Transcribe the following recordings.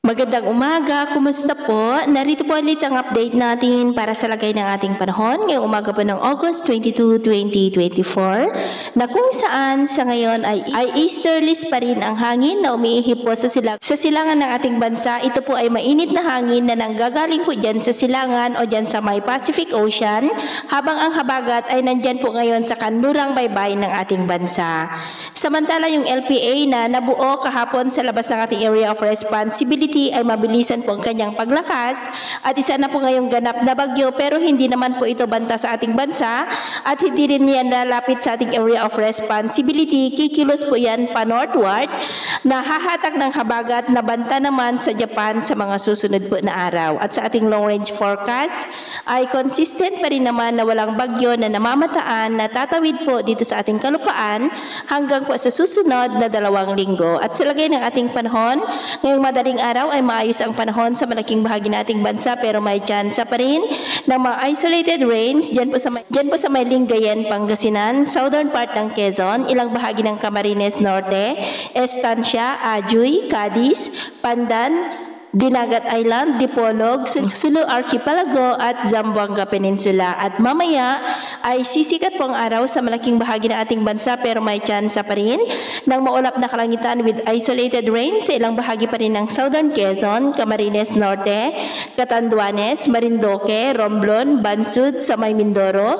Magandang umaga, kumusta po? Narito po ulit ang update natin para sa lagay ng ating panahon ngayong umaga po ng August 22, 2024 na kung saan sa ngayon ay easterlies pa rin ang hangin na umiihip po sa silangan ng ating bansa. Ito po ay mainit na hangin na nanggagaling po dyan sa silangan o dyan sa may Pacific Ocean habang ang habagat ay nandyan po ngayon sa kanlurang baybayin ng ating bansa. Samantala yung LPA na nabuo kahapon sa labas ng ating area of responsibility ay mabilisan po ang kanyang paglakas at isa na po ngayong ganap na bagyo pero hindi naman po ito banta sa ating bansa at hindi rin yan lalapit sa ating area of responsibility. Kikilos po yan pa northward na hahatak ng habagat na banta naman sa Japan sa mga susunod po na araw. At sa ating long range forecast ay consistent pa rin naman na walang bagyo na namamataan na tatawid po dito sa ating kalupaan hanggang po sa susunod na 2 linggo. At sa lagay ng ating panahon, ngayong madaling araw ay maayos ang panahon sa malaking bahagi nating bansa pero may tsansa pa rin ng mga isolated rains dyan po sa may Lingayen, Pangasinan, southern part ng Quezon, ilang bahagi ng Camarines Norte, Estancia, Ajuy, Cadiz, Pandan, Dinagat Island, Dipolog, Sulu Archipelago at Zamboanga Peninsula. At mamaya ay sisikat po ang araw sa malaking bahagi ng ating bansa pero may tsansa pa rin ng maulap na kalangitan with isolated rain sa ilang bahagi pa rin ng Southern Quezon, Camarines Norte, Catanduanes, Marinduque, Romblon, Bansud sa may Mindoro,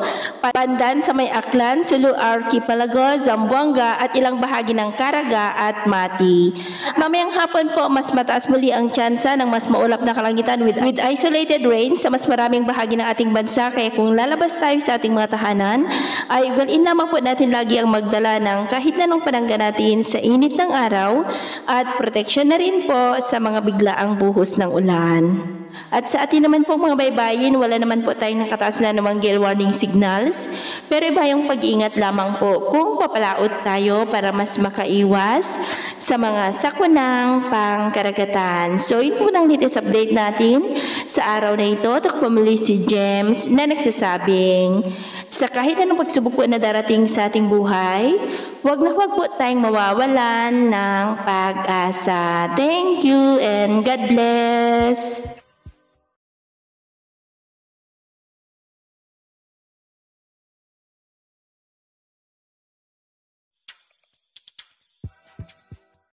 Pandan sa may Aklan, Sulu Archipelago, Zamboanga at ilang bahagi ng Caraga at Mati. At mamayang hapon po mas mataas muli ang tsansa ng mas maulap na kalangitan with isolated rain sa mas maraming bahagi ng ating bansa. Kaya kung lalabas tayo sa ating mga tahanan, ay ugaliin lamang po natin lagi ang magdala ng kahit anong panangga natin sa init ng araw at proteksyon na rin po sa mga biglaang buhos ng ulan. At sa atin naman po mga baybayin, wala naman po tayong nakataas na namang gale warning signals. Pero iba yung pag-iingat lamang po kung papalaot tayo para mas makaiwas sa mga sakunang pangkaragatan. So yun po ang latest update natin sa araw na ito. Takpo muli si James na nagsasabing, sa kahit anong pagsubok po na darating sa ating buhay, wag na wag po tayong mawawalan ng pag-asa. Thank you and God bless.